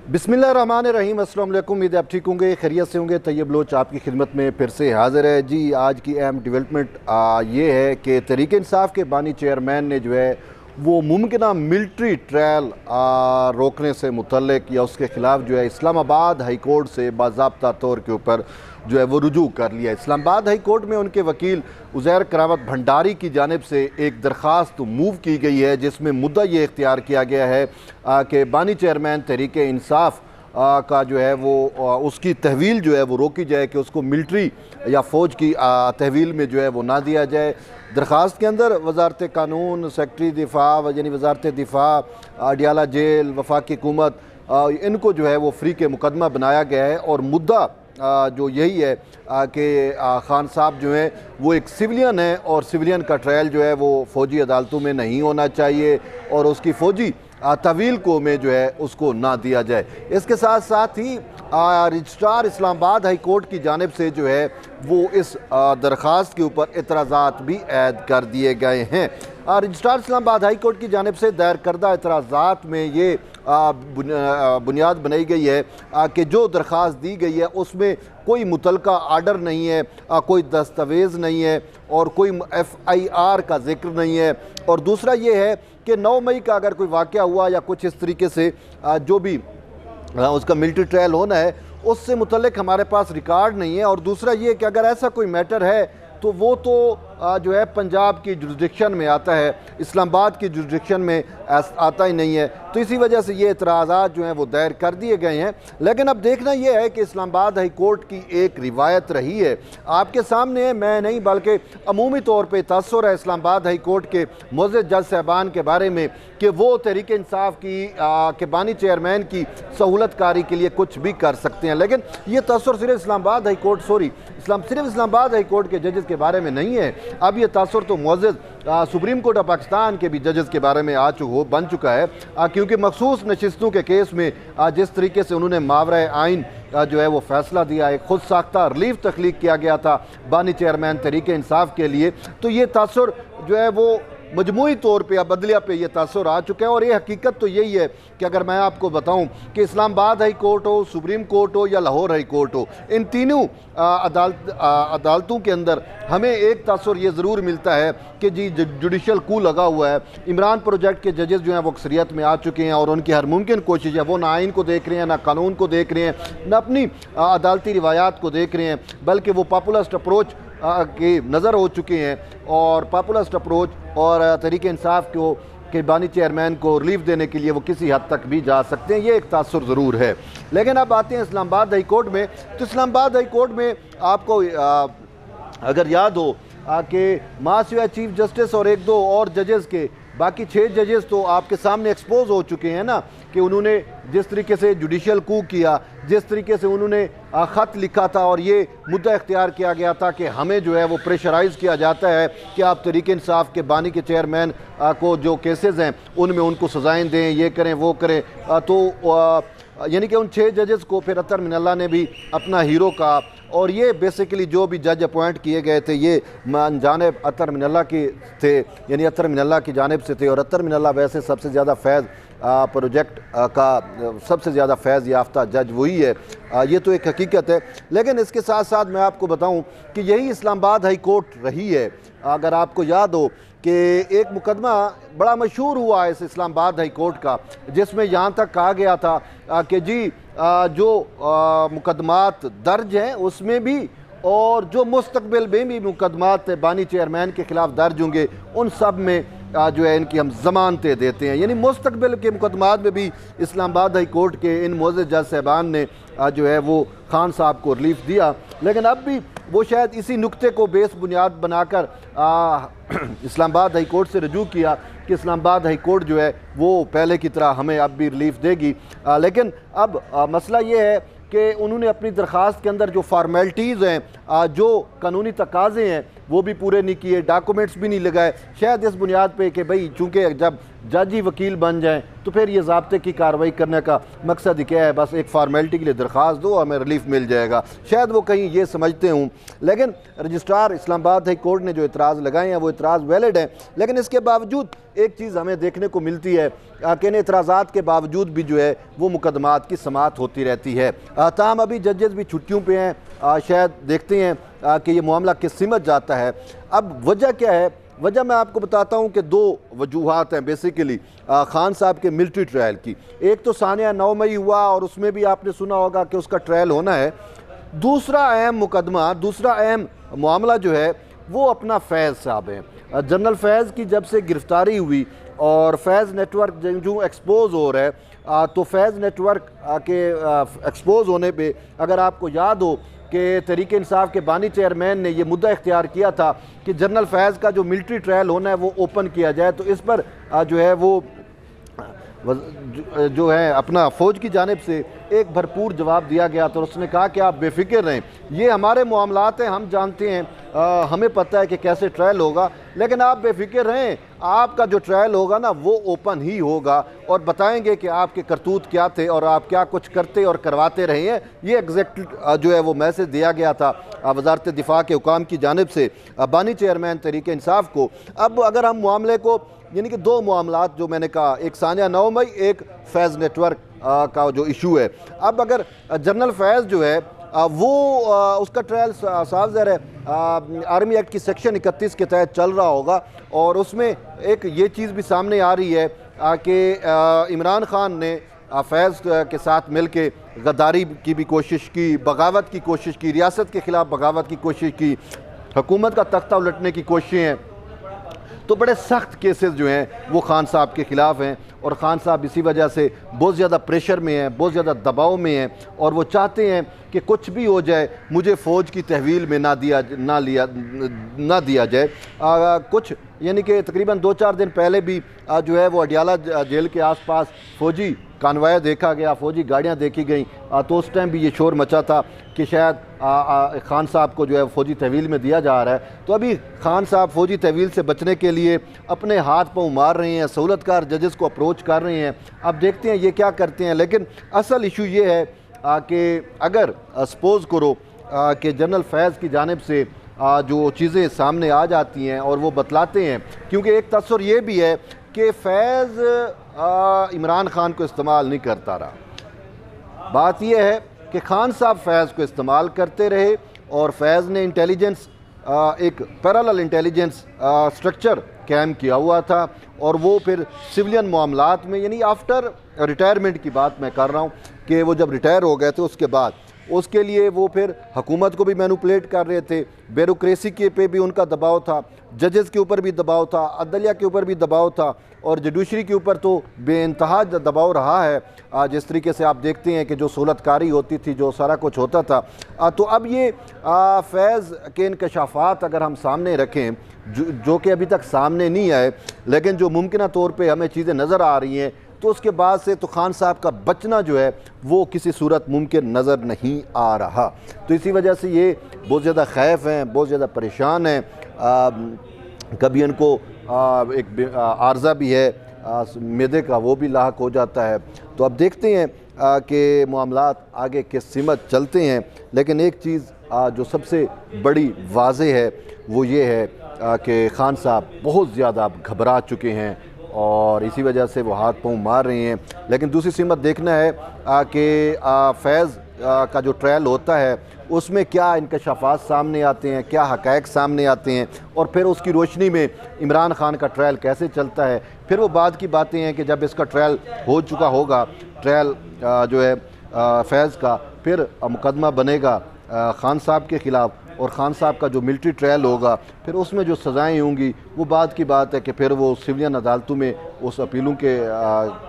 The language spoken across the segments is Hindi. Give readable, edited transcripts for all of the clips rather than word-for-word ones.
बिस्मिल्लाहिर्रहमानिर्रहीम। अस्सलाम वालेकुम। उम्मीद है आप ठीक होंगे, खैरियत से होंगे। तैयब लोच आपकी खिदमत में फिर से हाज़िर है जी। आज की अहम डेवलपमेंट ये है कि तहरीक इंसाफ के बानी चेयरमैन ने जो है वो मुमकिन मिलिट्री ट्रायल रोकने से मुतल्लिक या उसके ख़िलाफ़ जो है इस्लामाबाद हाई कोर्ट से बाज़ाब्ता तौर के ऊपर जो है वो रुजू कर लिया। इस्लामाबाद हाई कोर्ट में उनके वकील उज़ैर करामत भंडारी की जानिब से एक दरख्वास्त मूव की गई है, जिसमें मुद्दा ये इख्तियार किया गया है कि बानी चेयरमैन तहरीक इंसाफ का जो है वो उसकी तहवील जो है वो रोकी जाए, कि उसको मिलिट्री या फ़ौज की तहवील में जो है वो ना दिया जाए। दरख्वास्त के अंदर वजारत कानून, सेक्रेटरी दिफा यानी वजारत दिफा, अडियाला जेल, वफाकी हुकूमत, इनको जो है वो फ्री के मुकदमा बनाया गया है। और मुद्दा जो यही है कि खान साहब जो हैं वो एक सिविलियन है और सिविलियन का ट्रायल जो है वो फ़ौजी अदालतों में नहीं होना चाहिए और उसकी फ़ौजी तवील को में जो है उसको ना दिया जाए। इसके साथ साथ ही रजिस्ट्रार इस्लामाबाद हाई कोर्ट की जानिब से जो है वो इस दरख्वास्त के ऊपर एतराज़ात भी ऐड कर दिए गए हैं। रजिस्ट्रार इस्लामाबाद हाई कोर्ट की जानिब से दायर करदा एतराज़ात में ये बुनियाद बनाई गई है कि जो दरख्वास्त दी गई है उसमें कोई मुतलका आर्डर नहीं है, कोई दस्तावेज़ नहीं है और कोई FIR का जिक्र नहीं है। और दूसरा ये है कि 9 मई का अगर कोई वाक़या हुआ या कुछ इस तरीके से जो भी उसका मिलिट्री ट्रायल होना है उससे मुतल्लिक हमारे पास रिकॉर्ड नहीं है। और दूसरा ये कि अगर ऐसा कोई मैटर है तो वो तो जो है पंजाब की जुरिस्डिक्शन में आता है, इस्लामाबाद की जुरिस्डिक्शन में आता ही नहीं है। तो इसी वजह से ये एतराज़ात जो हैं वो दायर कर दिए गए हैं। लेकिन अब देखना ये है कि इस्लामाबाद हाई कोर्ट की एक रिवायत रही है, आपके सामने है, मैं नहीं बल्कि अमूमी तौर पर तासुर है इस्लामाबाद हाई कोर्ट के मोअज़्ज़ज़ जज साहबान के बारे में कि वो तहरीक इंसाफ की के बानी चेयरमैन की सहूलत कारी के लिए कुछ भी कर सकते हैं। लेकिन ये तासुर सिर्फ इस्लामाबाद हाई कोर्ट सिर्फ इस्लामाबाद हाई कोर्ट के जजेस के बारे में नहीं है, अब ये तासुर तो मुअज़्ज़ज़ सुप्रीम कोर्ट ऑफ पाकिस्तान के भी जजेस के बारे में बन चुका है, क्योंकि मखसूस नशिस्तों के केस में जिस तरीके से उन्होंने मावरा आइन जो है वो फैसला दिया, एक खुद साख्ता रिलीफ तख्लीक किया गया था बानी चेयरमैन तहरीक इंसाफ के लिए, तो ये तासुर जो है वो मजमूई तौर पे या बदलिया पे ये तासुर आ चुका है। और ये हकीकत तो यही है कि अगर मैं आपको बताऊं कि इस्लामाबाद हाई कोर्ट हो, सुप्रीम कोर्ट हो या लाहौर हाई कोर्ट हो, इन तीनों अदालतों के अंदर हमें एक तासुर ये ज़रूर मिलता है कि जी जुडिशल कू लगा हुआ है। इमरान प्रोजेक्ट के जजेस जो हैं वो अक्सरियत में आ चुके हैं और उनकी हर मुमकिन कोशिश है, वो ना आइन को देख रहे हैं, ना कानून को देख रहे हैं, ना अपनी अदालती रिवायात को देख रहे हैं, बल्कि वो पॉपुलिस्ट अप्रोच की नज़र हो चुके हैं। और पॉपुलिस्ट अप्रोच और तहरीक इंसाफ को के बानी चेयरमैन को रिलीफ देने के लिए वो किसी हद तक भी जा सकते हैं, ये एक तासुर ज़रूर है। लेकिन अब आते हैं इस्लामाबाद हाई कोर्ट में। तो इस्लामाबाद हाई कोर्ट में आपको अगर याद हो कि मासिवा चीफ जस्टिस और 1-2 और जजेस के बाकी 6 जजेस तो आपके सामने एक्सपोज हो चुके हैं ना, कि उन्होंने जिस तरीके से जुडिशल कू किया, जिस तरीके से उन्होंने ख़त लिखा था और ये मुद्दा इख्तियार किया गया था कि हमें जो है वो प्रेशराइज़ किया जाता है कि आप तहरीक इंसाफ के बानी के चेयरमैन को जो केसेस हैं उनमें उनको सज़ाएँ दें, ये करें वो करें। तो यानी कि उन 6 जजेस को फिर अतर मिनल्ला ने भी अपना हीरो कहा। और ये बेसिकली जो भी जज अपॉइंट किए गए थे ये जानिब अतर मिनल्ला की थे, यानी अतर मिनल्ला की जानिब से थे। और अतर मिनल्ला वैसे सबसे ज़्यादा फैज़ प्रोजेक्ट का सबसे ज़्यादा फैज़ याफ्ता जज वही है, ये तो एक हकीकत है। लेकिन इसके साथ साथ मैं आपको बताऊं कि यही इस्लामाबाद हाई कोर्ट रही है। अगर आपको याद हो कि एक मुकदमा बड़ा मशहूर हुआ है इस इस्लामाबाद हाई कोर्ट का, जिसमें यहाँ तक कहा गया था कि जी जो मुकदमात दर्ज हैं उसमें भी और जो मुस्तकबिल में भी मुकदमात बानी चेयरमैन के ख़िलाफ़ दर्ज होंगे उन सब में जो है इनकी हम ज़मानतें देते हैं। यानी मुस्तकबिल के मुकदमात में भी इस्लामाबाद हाई कोर्ट के इन मुअज़्ज़ज़ जज साहबान ने जो है वो खान साहब को रिलीफ दिया। लेकिन अब भी वो शायद इसी नुक्ते को बेस बुनियाद बनाकर इस्लामाबाद हाई कोर्ट से रजू किया कि इस्लामाबाद हाई कोर्ट जो है वो पहले की तरह हमें अब भी रिलीफ देगी। लेकिन अब मसला ये है कि उन्होंने अपनी दरख्वास्त के अंदर जो फार्मेलिटीज़ हैं, जो कानूनी तकाज़े हैं, वो भी पूरे नहीं किए, डॉक्यूमेंट्स भी नहीं लगाए, शायद इस बुनियाद पे कि भाई चूँकि जब जज ही वकील बन जाएँ तो फिर ये ज़ाब्ते की कार्रवाई करने का मकसद ही क्या है, बस एक फार्मेलिटी के लिए दरख्वास्त दो हमें रिलीफ मिल जाएगा, शायद वो कहीं ये समझते हूँ। लेकिन रजिस्ट्रार इस्लामाबाद हाई कोर्ट ने जो इतराज़ लगाए हैं वो इतराज़ वैलिड हैं, लेकिन इसके बावजूद एक चीज़ हमें देखने को मिलती है कि इन एतराज़ात के बावजूद भी जो है वो मुकदमात की समाअत होती रहती है। ताहम अभी जजेस भी छुट्टियों पे हैं, शायद देखते हैं कि ये मामला किस सिमत जाता है। अब वजह क्या है, वजह मैं आपको बताता हूँ कि दो वजूहात हैं बेसिकली खान साहब के मिलिट्री ट्रायल की। एक तो सानिया 9 मई हुआ और उसमें भी आपने सुना होगा कि उसका ट्रायल होना है। दूसरा अहम मुकदमा, दूसरा अहम मामला जो है वो अपना फैज़ साहब हैं। जनरल फैज़ की जब से गिरफ़्तारी हुई और फैज़ नेटवर्क जो एक्सपोज हो रहा है, तो फैज़ नेटवर्क के एक्सपोज होने पे अगर आपको याद हो कि तहरीक इंसाफ के बानी चेयरमैन ने यह मुद्दा इख्तियार किया था कि जनरल फैज़ का जो मिलिट्री ट्रायल होना है वो ओपन किया जाए, तो इस पर जो है वो जो है अपना फ़ौज की जानिब से एक भरपूर जवाब दिया गया। तो उसने कहा कि आप बेफिक्र रहें, ये हमारे मामलात हैं, हम जानते हैं, हमें पता है कि कैसे ट्रायल होगा, लेकिन आप बेफिक्र रहें, आपका जो ट्रायल होगा ना वो ओपन ही होगा और बताएंगे कि आपके करतूत क्या थे और आप क्या कुछ करते और करवाते रहे हैं। ये एग्जैक्ट जो है वो मैसेज दिया गया था वजारत दिफा के हुकाम की जानिब से बानी चेयरमैन तहरीक इंसाफ को। अब अगर हम मामले को, यानी कि दो मामलात जो मैंने कहा, एक सानिया 9 मई, एक फैज़ नेटवर्क का जो इशू है। अब अगर जनरल फैज़ जो है वो उसका ट्रायल साफ ज़ाहिर है आर्मी एक्ट की सेक्शन 31 के तहत चल रहा होगा और उसमें एक ये चीज़ भी सामने आ रही है कि इमरान खान ने फैज़ के साथ मिल के गद्दारी की भी कोशिश की, बगावत की कोशिश की, रियासत के ख़िलाफ़ बगावत की कोशिश की, हुकूमत का तख्ता उलटने की कोशिशें। तो बड़े सख्त केसेस जो हैं वो खान साहब के ख़िलाफ़ हैं और ख़ान साहब इसी वजह से बहुत ज़्यादा प्रेशर में हैं, बहुत ज़्यादा दबाव में हैं और वो चाहते हैं कि कुछ भी हो जाए मुझे फ़ौज की तहवील में ना दिया जाए। कुछ यानी कि तकरीबन 2-4 दिन पहले भी जो है वो अडियाला जेल के आसपास फ़ौजी कानवाया देखा गया, फ़ौजी गाड़ियाँ देखी गई, तो उस टाइम भी ये शोर मचा था कि शायद खान साहब को जो है फ़ौजी तहवील में दिया जा रहा है। तो अभी खान साहब फ़ौजी तहवील से बचने के लिए अपने हाथ पाँव मार रहे हैं, सहूलतकार जजेस को अप्रोच कर रहे हैं। अब देखते हैं ये क्या करते हैं, लेकिन असल इशू ये है कि अगर सपोज़ करो कि जनरल फैज़ की जानिब से जो चीज़ें सामने आ जाती हैं और वो बतलाते हैं, क्योंकि एक तस्वर ये भी है कि फैज़ इमरान खान को इस्तेमाल नहीं करता रहा। बात यह है कि खान साहब फैज़ को इस्तेमाल करते रहे और फैज़ ने इंटेलिजेंस एक पैरेलल इंटेलिजेंस स्ट्रक्चर कायम किया हुआ था और वो फिर सिविलियन मामलात में, यानी आफ्टर रिटायरमेंट की बात मैं कर रहा हूँ कि वो जब रिटायर हो गए थे उसके बाद उसके लिए वो फिर हुकूमत को भी मैनिपुलेट कर रहे थे, ब्यूरोक्रेसी के पे भी उनका दबाव था, जजेस के ऊपर भी दबाव था, अदलिया के ऊपर भी दबाव था और जुडिशरी के ऊपर तो बेइंतहा दबाव रहा है। जिस तरीके से आप देखते हैं कि जो सहूलतकारी होती थी, जो सारा कुछ होता था। तो अब ये फैज़ के इंकशाफात अगर हम सामने रखें जो कि अभी तक सामने नहीं आए, लेकिन जो मुमकिन तौर पर हमें चीज़ें नज़र आ रही हैं, तो उसके बाद से तो खान साहब का बचना जो है वो किसी सूरत मुमकिन नज़र नहीं आ रहा। तो इसी वजह से ये बहुत ज़्यादा खैफ हैं, बहुत ज़्यादा परेशान हैं। कभी इनको एक आर्जा भी है मैदे का, वो भी लाक हो जाता है। तो अब देखते हैं कि मामलात आगे किस सिमत चलते हैं, लेकिन एक चीज़ जो सबसे बड़ी वाज़ेह है वो ये है कि खान साहब बहुत ज़्यादा अब घबरा चुके हैं और इसी वजह से वो हाथ पाँव मार रहे हैं। लेकिन दूसरी सिमत देखना है कि फैज़ का जो ट्रायल होता है उसमें क्या इंकशाफात सामने आते हैं, क्या हक़ाइक़ सामने आते हैं और फिर उसकी रोशनी में इमरान खान का ट्रायल कैसे चलता है। फिर वो बाद की बातें हैं कि जब इसका ट्रायल हो चुका होगा, ट्रायल जो है फैज़ का, फिर मुकदमा बनेगा खान साहब के ख़िलाफ़ और ख़ान साहब का जो मिलिट्री ट्रायल होगा फिर उसमें जो सज़ाएँ होंगी वो बाद की बात है कि फिर वो सिविलियन अदालतों में उस अपीलों के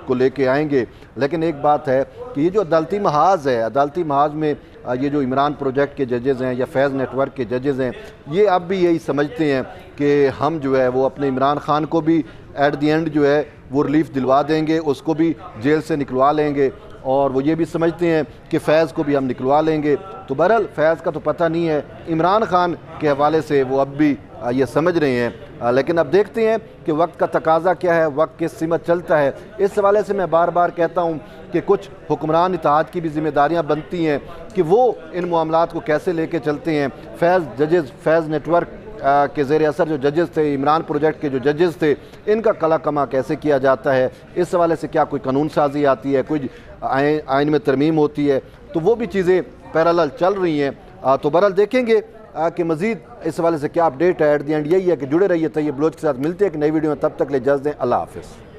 को लेके आएंगे। लेकिन एक बात है कि ये जो अदालती महाज है, अदालती महाज में ये जो इमरान प्रोजेक्ट के जजेज़ हैं या फैज़ नेटवर्क के जजेज़ हैं, ये अब भी यही समझते हैं कि हम जो है वो अपने इमरान खान को भी एट द एंड जो है वो रिलीफ दिलवा देंगे, उसको भी जेल से निकलवा लेंगे और वो ये भी समझते हैं कि फैज़ को भी हम निकलवा लेंगे। तो बहरहाल फैज़ का तो पता नहीं है, इमरान खान के हवाले से वो अब भी ये समझ रहे हैं। लेकिन अब देखते हैं कि वक्त का तकाजा क्या है, वक्त किस सीमत चलता है। इस हवाले से मैं बार बार कहता हूँ कि कुछ हुक्मरान इत्तेहाद की भी जिम्मेदारियाँ बनती हैं कि वो इन मामलात को कैसे लेके चलते हैं। फैज़ नेटवर्क के ज़ेर असर जो जजेस थे, इमरान प्रोजेक्ट के जो जजेस थे, इनका कला कमा कैसे किया जाता है, इस हवाले से क्या कोई कानून साजी आती है, कोई आइन में तरमीम होती है, तो वो भी चीज़ें पैरेलल चल रही हैं। तो बहरहाल देखेंगे कि मज़ीद इस हवाले से क्या अपडेट है। एट द एंड यही है कि जुड़े रहिए तैयब बलोच के साथ। मिलते हैं एक नई वीडियो में, तब तक ले इजाज़त दें। अल्लाह हाफ़िज़।